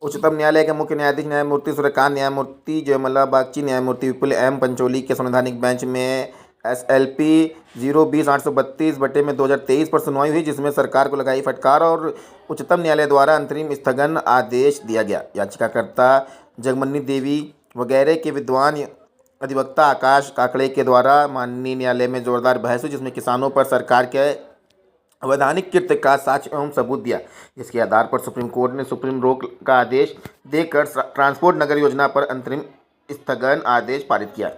उच्चतम न्यायालय के मुख्य न्यायाधीश न्यायमूर्ति सूर्यकांत, न्यायमूर्ति जयमला बागची, न्यायमूर्ति विपुल एम पंचोली के संवैधानिक बेंच में SLP 020/832/2023 पर सुनवाई हुई, जिसमें सरकार को लगाई फटकार और उच्चतम न्यायालय द्वारा अंतरिम स्थगन आदेश दिया गया। याचिकाकर्ता जगमनी देवी वगैरह के विद्वान अधिवक्ता आकाश काकड़े के द्वारा माननीय न्यायालय में जोरदार बहस हुई, जिसमें किसानों पर सरकार के अवैधानिक कृत्य का साक्ष्य एवं सबूत दिया, जिसके आधार पर सुप्रीम कोर्ट ने सुप्रीम रोक का आदेश देकर ट्रांसपोर्ट नगर योजना पर अंतरिम स्थगन आदेश पारित किया।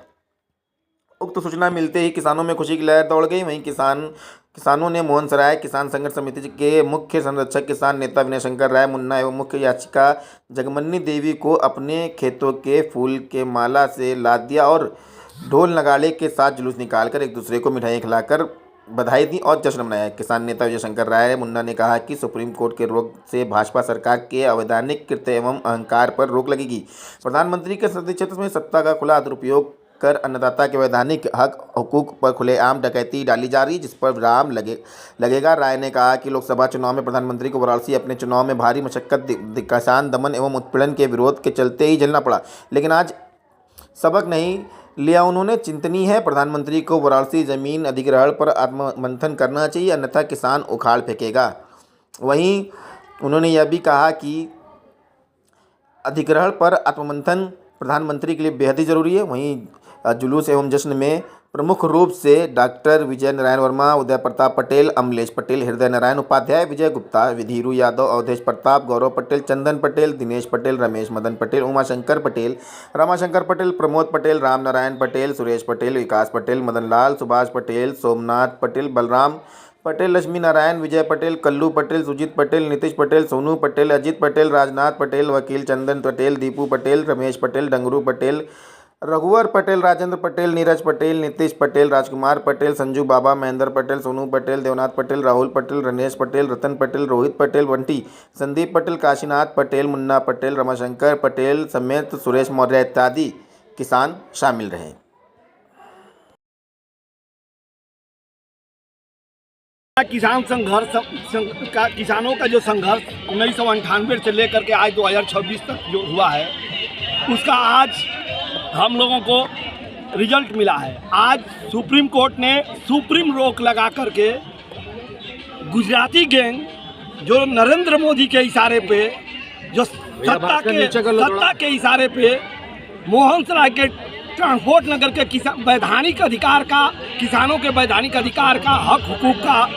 उक्त सूचना मिलते ही किसानों में खुशी की लहर दौड़ गई। वहीं किसानों ने मोहन सराय किसान संघर्ष समिति के मुख्य संरक्षक किसान नेता विनय शंकर राय मुन्ना एवं मुख्य याचिका जगमनी देवी को अपने खेतों के फूल के माला से लाद दिया और ढोल नगाड़े के साथ जुलूस निकालकर एक दूसरे को मिठाई खिलाकर बधाई दी और जश्न मनाया। किसान नेता विजय शंकर राय मुन्ना ने कहा कि सुप्रीम कोर्ट के रोक से भाजपा सरकार के अवैधानिक कृत्य एवं अहंकार पर रोक लगेगी। प्रधानमंत्री के संसदीय क्षेत्र में सत्ता का खुला दुरुपयोग कर अन्नदाता के वैधानिक हक हुकूक पर खुलेआम डकैती डाली जा रही, जिस पर विराम लगेगा। राय ने कहा कि लोकसभा चुनाव में प्रधानमंत्री को वाराणसी अपने चुनाव में भारी मशक्कत किसान दमन एवं उत्पीड़न के विरोध के चलते ही झेलना पड़ा, लेकिन आज सबक नहीं लिया उन्होंने चिंतनीय है। प्रधानमंत्री को वाराणसी जमीन अधिग्रहण पर आत्ममंथन करना चाहिए, अन्यथा किसान उखाड़ फेंकेगा। वहीं उन्होंने यह भी कहा कि अधिग्रहण पर आत्ममंथन प्रधानमंत्री के लिए बेहद ही जरूरी है। वहीं जुलूस एवं जश्न में प्रमुख रूप से डॉक्टर विजय नारायण वर्मा, उदय प्रताप पटेल, अमलेश पटेल, हृदय नारायण उपाध्याय, विजय गुप्ता, धीरू यादव, अवधेश प्रताप, गौरव पटेल, चंदन पटेल, दिनेश पटेल, रमेश मदन पटेल, उमाशंकर पटेल, रमाशंकर पटेल, प्रमोद पटेल, राम नारायण पटेल, सुरेश पटेल, विकास पटेल, मदन लाल, सुभाष पटेल, सोमनाथ पटेल, बलराम पटेल, लक्ष्मी नारायण, विजय पटेल, कल्लू पटेल, सुजीत पटेल, नीतीश पटेल, सोनू पटेल, अजीत पटेल, राजनाथ पटेल, वकील चंदन पटेल, दीपू पटेल, रमेश पटेल, डंगरू पटेल, रघुवर पटेल, राजेंद्र पटेल, नीरज पटेल, नीतीश पटेल, राजकुमार पटेल, संजू बाबा, महेंद्र पटेल, सोनू पटेल, देवनाथ पटेल, राहुल पटेल, रमेश पटेल, रतन पटेल, रोहित पटेल, बंटी, संदीप पटेल, काशीनाथ पटेल, मुन्ना पटेल, रमाशंकर पटेल समेत सुरेश मौर्य इत्यादि किसान शामिल रहे। किसान संघर्ष का किसानों का जो संघर्ष 1998 से लेकर के आज 2026 तक जो हुआ है, उसका आज हम लोगों को रिजल्ट मिला है। आज सुप्रीम कोर्ट ने सुप्रीम रोक लगा करके गुजराती गैंग जो नरेंद्र मोदी के इशारे पे, जो सत्ता के इशारे पे मोहन सराय के ट्रांसपोर्ट नगर के वैधानिक अधिकार का, किसानों के वैधानिक अधिकार का, हक हुकूक का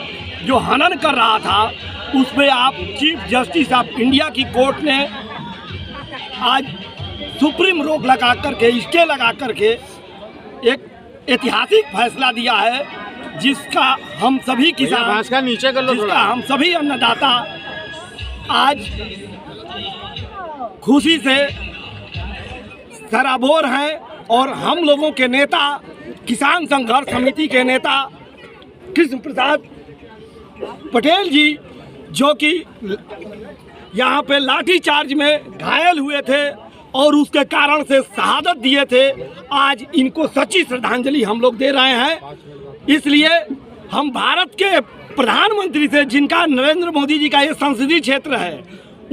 जो हनन कर रहा था, उस पर आप चीफ जस्टिस ऑफ इंडिया की कोर्ट ने आज सुप्रीम रोक लगा करके, स्टे लगा करके एक ऐतिहासिक फैसला दिया है, जिसका हम सभी किसान, जिसका हम सभी अन्नदाता आज खुशी से सराबोर हैं। और हम लोगों के नेता, किसान संघर्ष समिति के नेता कृष्ण प्रसाद पटेल जी, जो कि यहाँ पे लाठीचार्ज में घायल हुए थे और उसके कारण से शहादत दिए थे, आज इनको सच्ची श्रद्धांजलि हम लोग दे रहे हैं। इसलिए हम भारत के प्रधानमंत्री से, जिनका नरेंद्र मोदी जी का ये संसदीय क्षेत्र है,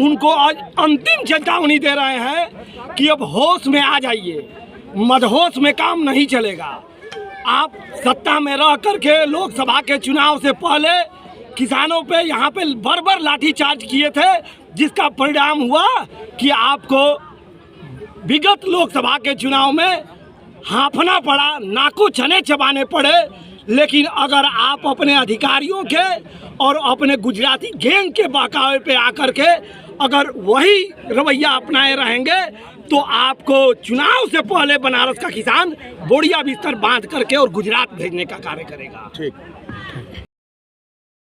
उनको आज अंतिम चेतावनी दे रहे हैं कि अब होश में आ जाइए, मदहोश में काम नहीं चलेगा। आप सत्ता में रह करके लोकसभा के चुनाव से पहले किसानों पे यहाँ पे बर्बर लाठीचार्ज किए थे, जिसका परिणाम हुआ कि आपको विगत लोकसभा के चुनाव में हाँफना पड़ा, नाको चने चबाने पड़े। लेकिन अगर आप अपने अधिकारियों के और अपने गुजराती गैंग के बहकावे पे आकर के अगर वही रवैया अपनाए रहेंगे, तो आपको चुनाव से पहले बनारस का किसान बोरिया बिस्तर बांध करके और गुजरात भेजने का कार्य करेगा। ठीक।